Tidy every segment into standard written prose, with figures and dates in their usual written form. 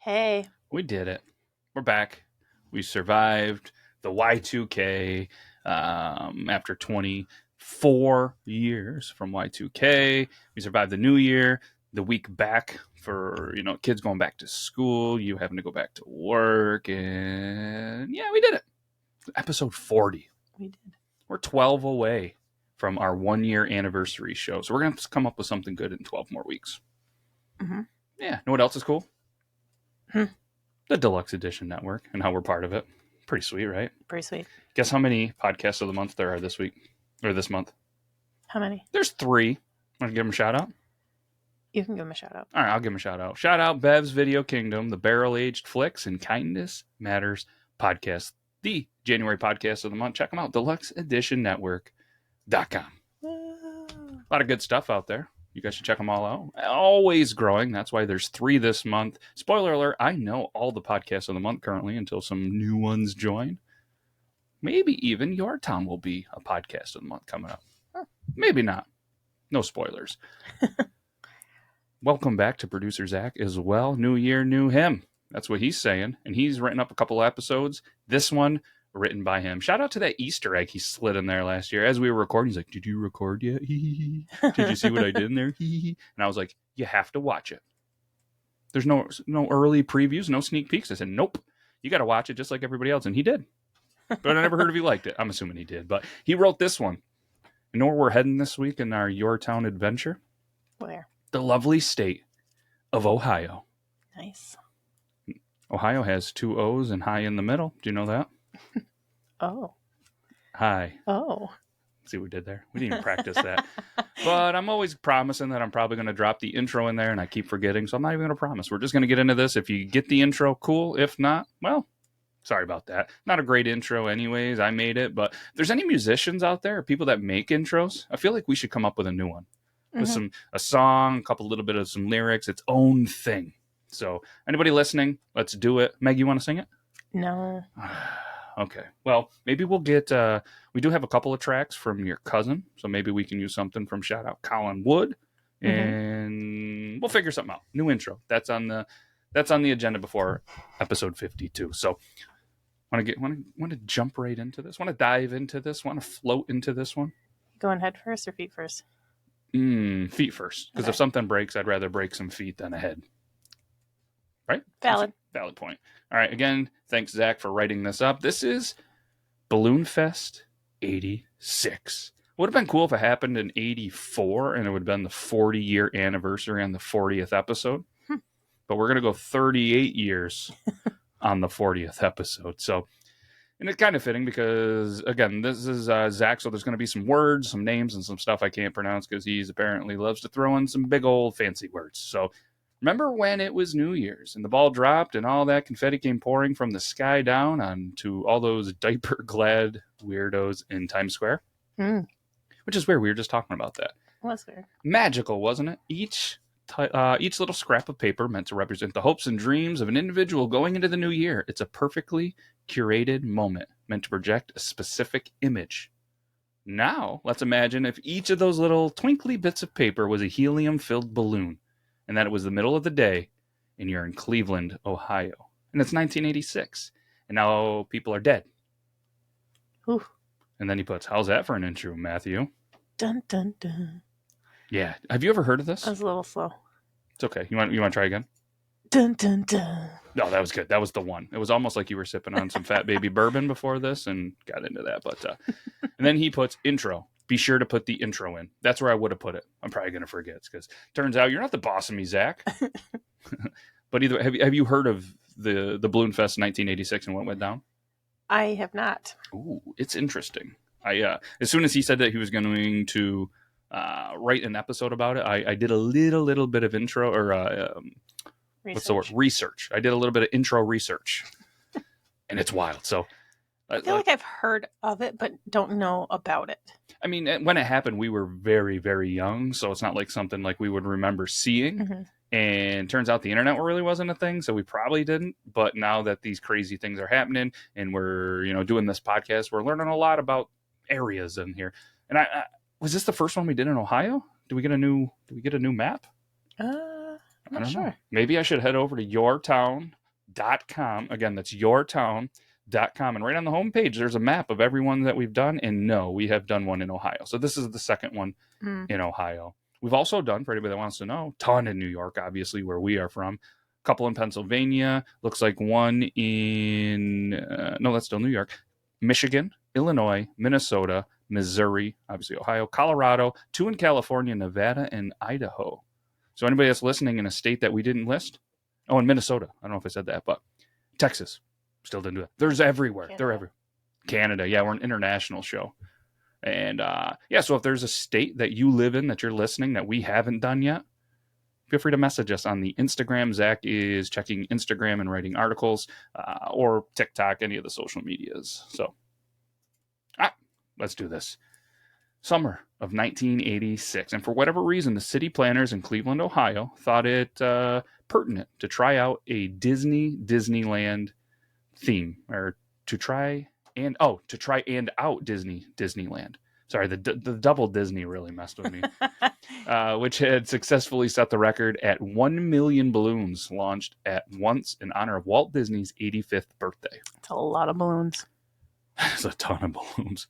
Hey. We did it. We're back. We survived the Y2K after 24 years from Y2K. We survived the new year, the week back for, kids going back to school, you having to go back to work. And yeah, we did it. Episode 40. We did. We're 12 away from our 1-year anniversary show. So we're going to come up with something good in 12 more weeks. Mm-hmm. Yeah. Know what else is cool? The Deluxe Edition Network and how we're part of it. Pretty sweet, right? Pretty sweet. Guess how many podcasts of the month there are this week? Or this month? How many? There's 3. Want to give them a shout out? You can give them a shout out. All right, I'll give them a shout out. Shout out Bev's Video Kingdom, the Barrel Aged Flicks, and Kindness Matters podcast. The January podcast of the month. Check them out. DeluxeEditionNetwork.com. A lot of good stuff out there. You guys should check them all out. Always growing. That's why there's 3 this month. Spoiler alert, I know all the podcasts of the month currently until some new ones join. Maybe even Your Town will be a podcast of the month coming up. Maybe not. No spoilers. Welcome back to Producer Zach as well. New year, new him. That's what he's saying. And he's written up a couple episodes. This one written by him. Shout out to that Easter egg he slid in there last year. As we were recording, he's like, "Did you record yet? Did you see what I did in there?" And I was like, "You have to watch it. There's no early previews, no sneak peeks." I said, "Nope. You got to watch it just like everybody else." And he did. But I never heard if he liked it. I'm assuming he did. But he wrote this one. You know where we're heading this week in our Your Town adventure? Where? The lovely state of Ohio. Nice. Ohio has 2 O's and high in the middle. Do you know that? Oh. Hi. Oh. See what we did there? We didn't even practice that. But I'm always promising that I'm probably going to drop the intro in there, and I keep forgetting, so I'm not even going to promise. We're just going to get into this. If you get the intro, cool. If not, well, sorry about that. Not a great intro anyways. I made it. But if there's any musicians out there or people that make intros, I feel like we should come up with a new one. With a song, a couple little bit of some lyrics, its own thing. So anybody listening, let's do it. Meg, you want to sing it? No. Okay. Well, maybe we'll get, we do have a couple of tracks from your cousin. So maybe we can use something from shout out Colin Wood and we'll figure something out. New intro. That's on the agenda before episode 52. So want to jump right into this? Want to dive into this? Want to float into this one? Going head first or feet first? Feet first. Because if something breaks, I'd rather break some feet than a head. Right? Valid point. All right. Again, thanks, Zach, for writing this up. This is Balloonfest 86. Would have been cool if it happened in 84 and it would have been the 40-year anniversary on the 40th episode. But we're going to go 38 years on the 40th episode. So, and it's kind of fitting because, again, this is Zach, so there's going to be some words, some names, and some stuff I can't pronounce because he's apparently loves to throw in some big old fancy words. So remember when it was New Year's and the ball dropped and all that confetti came pouring from the sky down onto all those diaper-glad weirdos in Times Square? Which is weird. We were just talking about that. That's weird. Magical, wasn't it? Each little scrap of paper meant to represent the hopes and dreams of an individual going into the new year. It's a perfectly curated moment meant to project a specific image. Now, let's imagine if each of those little twinkly bits of paper was a helium-filled balloon, and that it was the middle of the day, and you're in Cleveland, Ohio. And it's 1986, and now people are dead. Ooh. And then he puts, how's that for an intro, Matthew? Dun, dun, dun. Yeah. Have you ever heard of this? That was a little slow. It's okay. You want to try again? Dun, dun, dun. No, that was good. That was the one. It was almost like you were sipping on some Fat Baby bourbon before this and got into that. But and then he puts intro. Be sure to put the intro in. That's where I would have put it. I'm probably going to forget because turns out you're not the boss of me, Zach. But either have you heard of the Balloonfest 1986 and what went down? I have not. Ooh, it's interesting. As soon as he said that he was going to write an episode about it, I did a little bit of intro or what's the word? Research. I did a little bit of intro research, and it's wild. So I feel like I've heard of it, but don't know about it. I mean, when it happened, we were very, very young, so it's not like something like we would remember seeing. And turns out the internet really wasn't a thing, so we probably didn't. But now that these crazy things are happening, and we're doing this podcast, we're learning a lot about areas in here. And I was this the first one we did in Ohio? Do we get a new map? I'm I not don't know. sure. Maybe I should head over to yourtown.com. Again, that's yourtown.com. And right on the homepage, there's a map of everyone that we've done. And no, we have done one in Ohio. So this is the second one in Ohio. We've also done, for anybody that wants to know, ton in New York, obviously, where we are from. A couple in Pennsylvania. Looks like one in, no, that's still New York. Michigan, Illinois, Minnesota, Missouri, obviously Ohio, Colorado, 2 in California, Nevada, and Idaho. So anybody that's listening in a state that we didn't list, oh, in Minnesota, I don't know if I said that, but Texas, still didn't do that. There's everywhere. Canada. They're everywhere. Canada, yeah, we're an international show. And yeah, so if there's a state that you live in that you're listening that we haven't done yet, feel free to message us on the Instagram. Zach is checking Instagram and writing articles, or TikTok, any of the social medias. So, let's do this. Summer of 1986. And for whatever reason, the city planners in Cleveland, Ohio thought it pertinent to try out a Disneyland theme, or to try and out Disneyland. Sorry, the double Disney really messed with me. Which had successfully set the record at 1 million balloons launched at once in honor of Walt Disney's 85th birthday. It's a lot of balloons. That's a ton of balloons.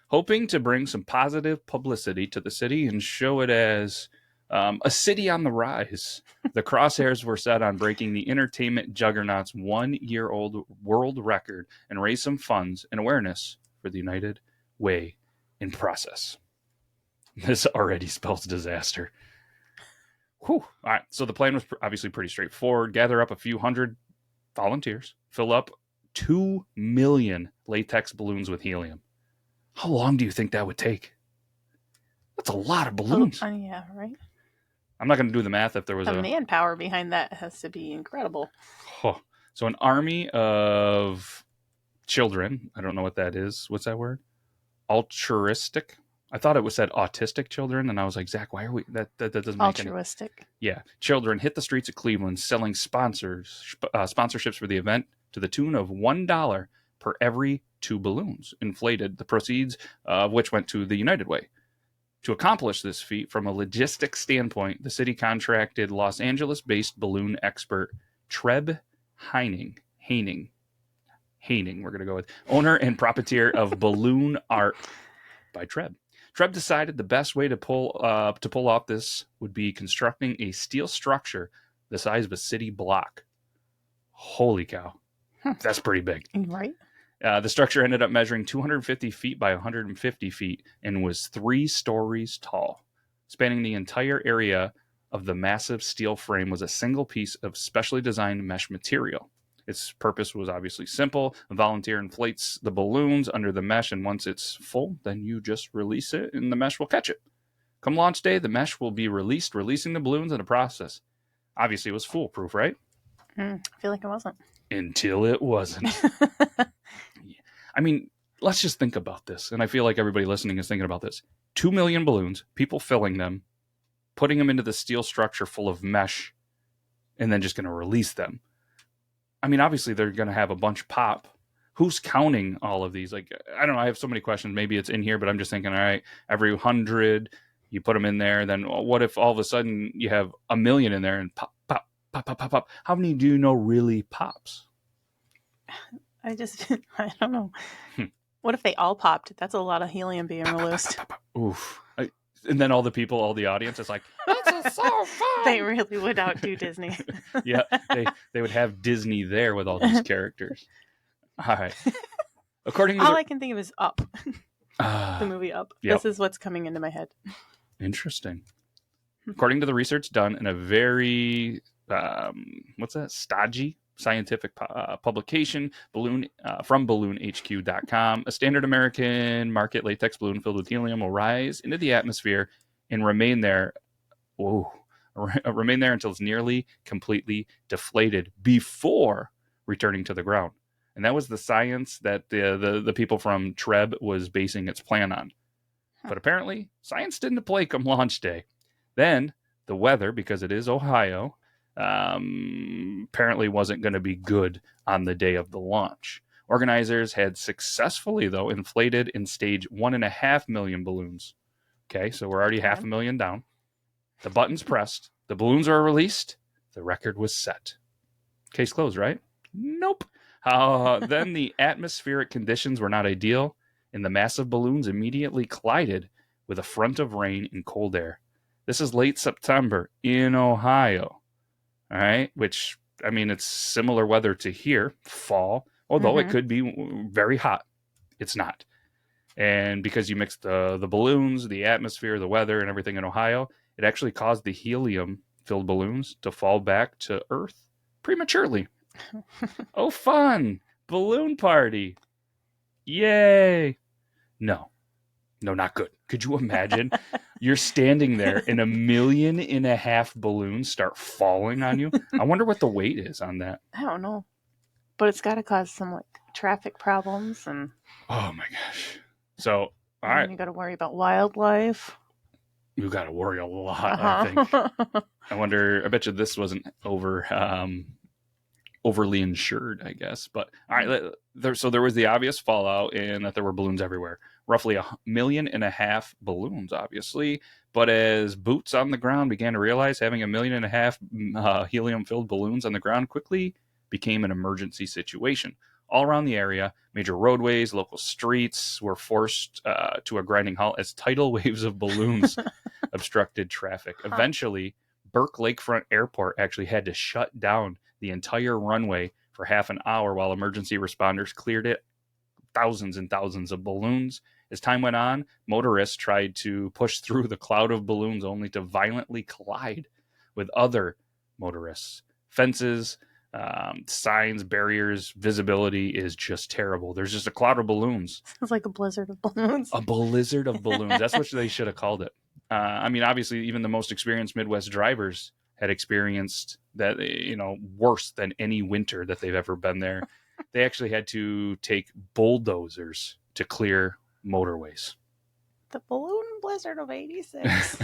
Hoping to bring some positive publicity to the city and show it as a city on the rise. The crosshairs were set on breaking the entertainment juggernaut's 1-year-old world record and raise some funds and awareness for the United Way in process. This already spells disaster. Whew. All right, so the plan was obviously pretty straightforward. Gather up a few hundred volunteers, fill up 2 million latex balloons with helium. How long do you think that would take? That's a lot of balloons. Yeah, right. I'm not going to do the math if there was the manpower behind that has to be incredible. Oh, so an army of children. I don't know what that is. What's that word? Altruistic. I thought it was said autistic children, and I was like, Zach, why are we that doesn't make any. Altruistic. Yeah, children hit the streets of Cleveland selling sponsorships for the event to the tune of $1 per every 2 balloons inflated, the proceeds of which went to the United Way. To accomplish this feat, from a logistic standpoint, the city contracted Los Angeles-based balloon expert Treb Heining, we're going to go with, owner and proprietor of Balloon Art by Treb. Treb decided the best way to pull off this would be constructing a steel structure the size of a city block. Holy cow. That's pretty big. Right. The structure ended up measuring 250 feet by 150 feet and was 3 stories tall. Spanning the entire area of the massive steel frame was a single piece of specially designed mesh material. Its purpose was obviously simple. A volunteer inflates the balloons under the mesh, and once it's full, then you just release it and the mesh will catch it. Come launch day, the mesh will be releasing the balloons in the process. Obviously, it was foolproof, right? I feel like it wasn't. Until it wasn't. I mean, let's just think about this. And I feel like everybody listening is thinking about this. 2 million balloons, people filling them, putting them into the steel structure full of mesh, and then just going to release them. I mean, obviously, they're going to have a bunch pop. Who's counting all of these? Like, I don't know. I have so many questions. Maybe it's in here, but I'm just thinking, all right, every 100, you put them in there. Then what if all of a sudden you have 1 million in there and pop, pop, pop, pop, pop, pop? How many do you know really pops? I don't know. What if they all popped? That's a lot of helium being released. Oof. And then all the people, all the audience is like, this is so fun. They really would outdo Disney. Yeah, they would have Disney there with all these characters. All right. According to all I can think of is Up. The movie Up. Yep. This is what's coming into my head. Interesting. According to the research done in a very, stodgy scientific publication, from balloonhq.com, a standard American market latex balloon filled with helium will rise into the atmosphere and remain there until it's nearly completely deflated before returning to the ground. And that was the science that the people from Treb was basing its plan on. But apparently, science didn't play come launch day. Then the weather, because it is Ohio, apparently wasn't going to be good on the day of the launch. Organizers had successfully, though, inflated and staged 1.5 million balloons. Okay, so we're already 500,000 down. The button's pressed. The balloons are released. The record was set. Case closed, right? Nope. Then the atmospheric conditions were not ideal, and the massive balloons immediately collided with a front of rain and cold air. This is late September in Ohio. All right, which, I mean, it's similar weather to here, fall, although it could be very hot. It's not. And because you mix the balloons, the atmosphere, the weather, and everything in Ohio, it actually caused the helium-filled balloons to fall back to Earth prematurely. Oh, fun! Balloon party! Yay! No, not good. Could you imagine? You're standing there and 1.5 million balloons start falling on you. I wonder what the weight is on that. I don't know. But it's got to cause some like traffic problems and Oh my gosh. So, all right. You got to worry about wildlife. You got to worry a lot, I think. I bet you this wasn't overly insured, I guess. But all right, so there was the obvious fallout in that there were balloons everywhere. Roughly 1.5 million balloons, obviously. But as boots on the ground began to realize having 1.5 million helium-filled balloons on the ground quickly became an emergency situation. All around the area, major roadways, local streets were forced to a grinding halt as tidal waves of balloons obstructed traffic. Eventually, Burke Lakefront Airport actually had to shut down the entire runway for half an hour while emergency responders cleared it. Thousands and thousands of balloons. As time went on, motorists tried to push through the cloud of balloons only to violently collide with other motorists. Fences, signs, barriers, visibility is just terrible. There's just a cloud of balloons. It's like a blizzard of balloons. A blizzard of balloons. That's what they should have called it. I mean, obviously, even the most experienced Midwest drivers had experienced that, worse than any winter that they've ever been there. They actually had to take bulldozers to clear motorways. The balloon blizzard of 86.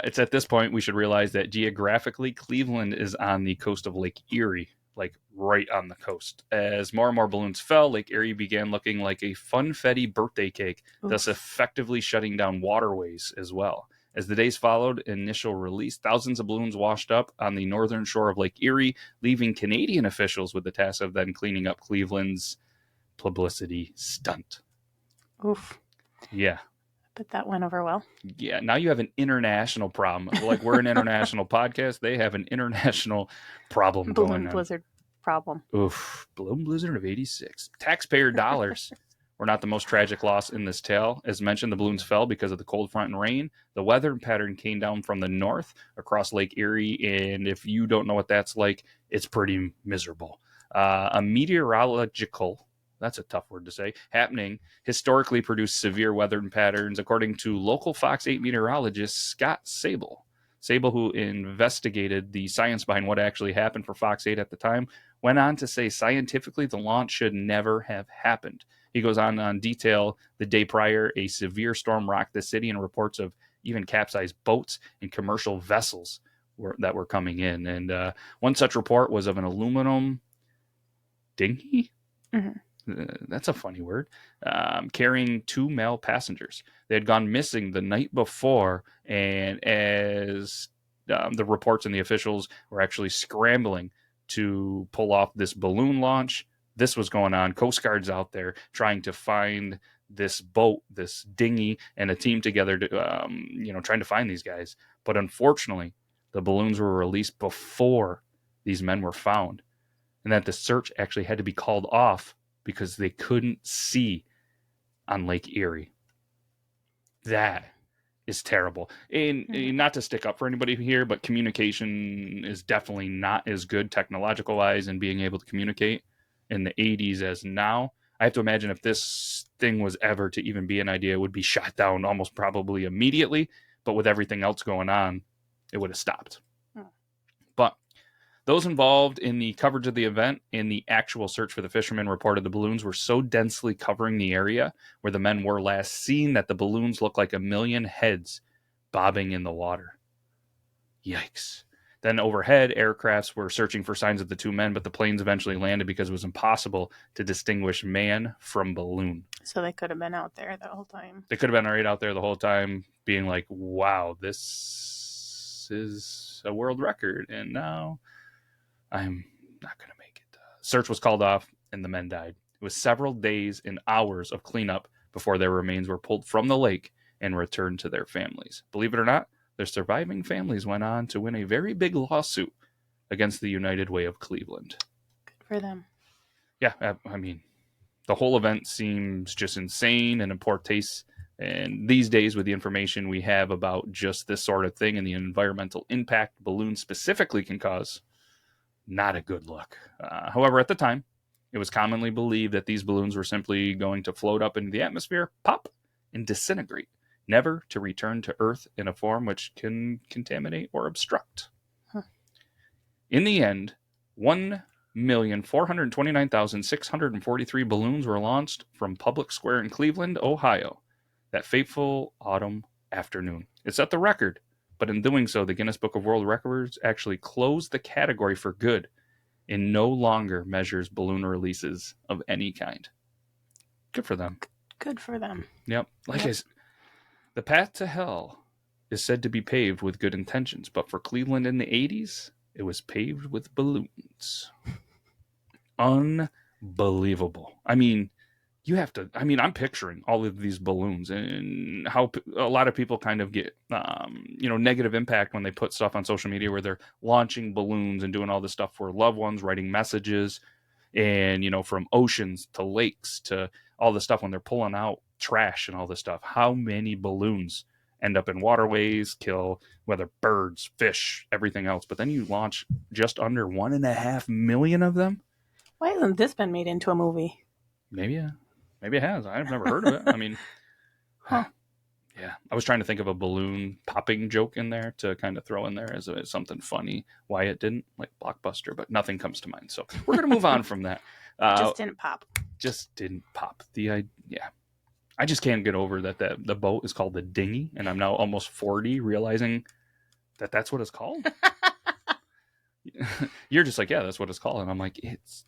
It's at this point we should realize that geographically, Cleveland is on the coast of Lake Erie, like right on the coast. As more and more balloons fell, Lake Erie began looking like a funfetti birthday cake, thus effectively shutting down waterways as well. As the days followed initial release, thousands of balloons washed up on the northern shore of Lake Erie, leaving Canadian officials with the task of then cleaning up Cleveland's publicity stunt. Oof. Yeah. But that went over well. Yeah, now you have an international problem. Like, we're an international podcast. They have an international problem going on. Balloon blizzard problem. Oof. Balloon blizzard of 86. Taxpayer dollars were not the most tragic loss in this tale. As mentioned, the balloons fell because of the cold front and rain. The weather pattern came down from the north across Lake Erie, and if you don't know what that's like, it's pretty miserable. A meteorological, that's a tough word to say, happening historically produced severe weather patterns, according to local Fox 8 meteorologist Scott Sable. Sable, who investigated the science behind what actually happened for Fox 8 at the time, went on to say scientifically the launch should never have happened. He goes on detail the day prior, a severe storm rocked the city, and reports of even capsized boats and commercial vessels that were coming in. And one such report was of an aluminum dinghy? That's a funny word. Carrying 2 male passengers. They had gone missing the night before, and as the reports and the officials were actually scrambling to pull off this balloon launch, this was going on. Coast Guard's out there trying to find this boat, this dinghy, and a team together to, trying to find these guys. But unfortunately, the balloons were released before these men were found, and that the search actually had to be called off because they couldn't see on Lake Erie. That is terrible. And not to stick up for anybody here, but communication is definitely not as good technological wise and being able to communicate in the 80s as now. I have to imagine if this thing was ever to even be an idea, it would be shot down almost probably immediately. But with everything else going on, it would have stopped. But those involved in the coverage of the event and the actual search for the fishermen reported the balloons were so densely covering the area where the men were last seen that the balloons looked like 1 million heads bobbing in the water. Yikes. Then overhead, aircrafts were searching for signs of the 2 men, but the planes eventually landed because it was impossible to distinguish man from balloon. So they could have been out there the whole time. They could have been right out there the whole time being like, wow, this is Guinness, a world record, and now I'm not going to make it. Search was called off, and the men died. It was several days and hours of cleanup before their remains were pulled from the lake and returned to their families. Believe it or not, their surviving families went on to win a very big lawsuit against the United Way of Cleveland. Good for them. Yeah, I mean, the whole event seems just insane and in poor taste. And these days, with the information we have about just this sort of thing and the environmental impact balloons specifically can cause, not a good look. However, at the time, it was commonly believed that these balloons were simply going to float up into the atmosphere, pop, and disintegrate, never to return to Earth in a form which can contaminate or obstruct. Huh. In the end, 1,429,643 balloons were launched from Public Square in Cleveland, Ohio, that fateful autumn afternoon. It set the record, but in doing so, the Guinness Book of World Records actually closed the category for good and no longer measures balloon releases of any kind. Good for them. Good for them. Yep. The path to hell is said to be paved with good intentions, but for Cleveland in the 80s, it was paved with balloons. Unbelievable. I mean, I'm picturing all of these balloons and how a lot of people kind of get, negative impact when they put stuff on social media where they're launching balloons and doing all this stuff for loved ones, writing messages, and, from oceans to lakes to all this stuff when they're pulling out trash and all this stuff. How many balloons end up in waterways, kill whether birds, fish, everything else. But then you launch just under 1.5 million of them. Why hasn't this been made into a movie? Maybe it has. I've never heard of it. I mean, huh. Yeah. I was trying to think of a balloon popping joke in there to kind of throw in there as something funny. Why it didn't, like Blockbuster, but nothing comes to mind. So we're going to move on from that. Just didn't pop. Just didn't pop. I just can't get over that the boat is called the dinghy, and I'm now almost 40 realizing that that's what it's called. You're just like, yeah, that's what it's called. And I'm like, it's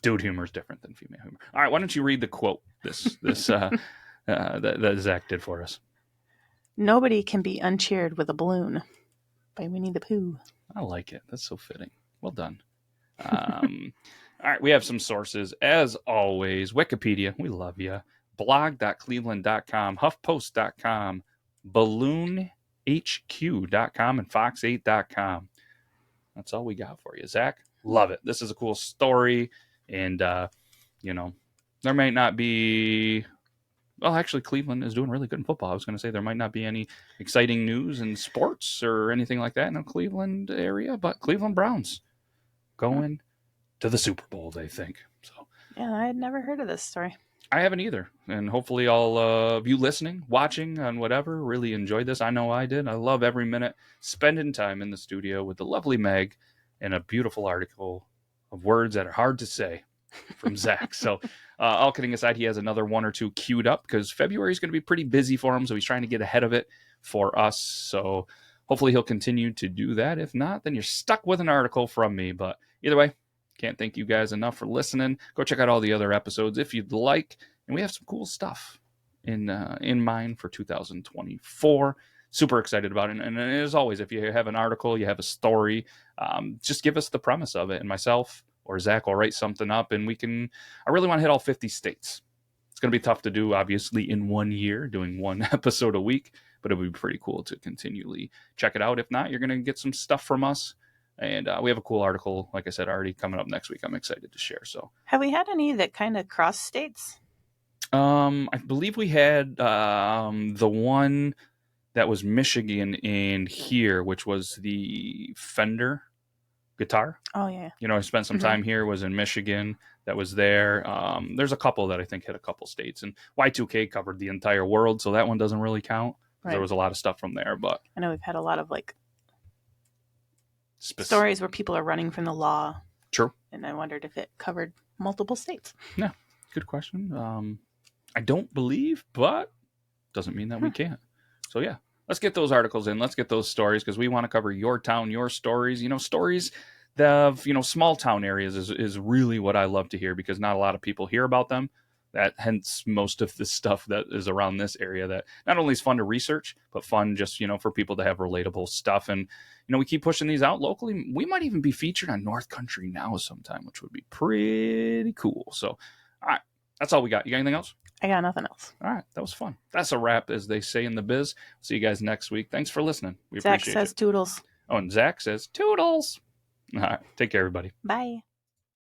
dude humor is different than female humor. All right, why don't you read the quote that Zach did for us? Nobody can be uncheered with a balloon by Winnie the Pooh. I like it. That's so fitting. Well done. All right, we have some sources. As always, Wikipedia, we love you. Blog.cleveland.com, HuffPost.com, BalloonHQ.com, and Fox8.com. That's all we got for you, Zach. Love it. This is a cool story. And, there might not be... Well, actually, Cleveland is doing really good in football. I was going to say there might not be any exciting news in sports or anything like that in the Cleveland area, but Cleveland Browns going to the Super Bowl, they think. So, yeah, I had never heard of this story. I haven't either. And hopefully all of you listening, watching, on whatever, really enjoyed this. I know I did. I love every minute spending time in the studio with the lovely Meg and a beautiful article of words that are hard to say from Zach. So all kidding aside, he has another one or two queued up because February is going to be pretty busy for him. So he's trying to get ahead of it for us. So hopefully he'll continue to do that. If not, then you're stuck with an article from me. But either way, can't thank you guys enough for listening. Go check out all the other episodes if you'd like. And we have some cool stuff in mind for 2024. Super excited about it. And as always, if you have an article, you have a story, just give us the premise of it. And myself or Zach will write something up. And I really want to hit all 50 states. It's going to be tough to do, obviously, in 1 year, doing one episode a week. But it would be pretty cool to continually check it out. If not, you're going to get some stuff from us. And we have a cool article, like I said, already coming up next week. I'm excited to share. So, have we had any that kind of cross states? I believe we had the one that was Michigan and here, which was the Fender guitar. Oh, yeah. I spent some time here, was in Michigan. That was there. There's a couple that I think hit a couple states. And Y2K covered the entire world, so that one doesn't really count. Right. There was a lot of stuff from there. But I know we've had a lot of stories where people are running from the law. True. And I wondered if it covered multiple states. Yeah, good question. I don't believe, but doesn't mean that we can't. So yeah, let's get those articles in. Let's get those stories because we want to cover your town, your stories. Stories of small town areas is really what I love to hear because not a lot of people hear about them. That hence most of the stuff that is around this area that not only is fun to research, but fun just, for people to have relatable stuff. And, we keep pushing these out locally. We might even be featured on North Country Now sometime, which would be pretty cool. So, all right, that's all we got. You got anything else? I got nothing else. All right, that was fun. That's a wrap, as they say in the biz. See you guys next week. Thanks for listening. We Zach appreciate says it. toodles. Oh, and Zach says toodles. All right, take care, everybody. Bye.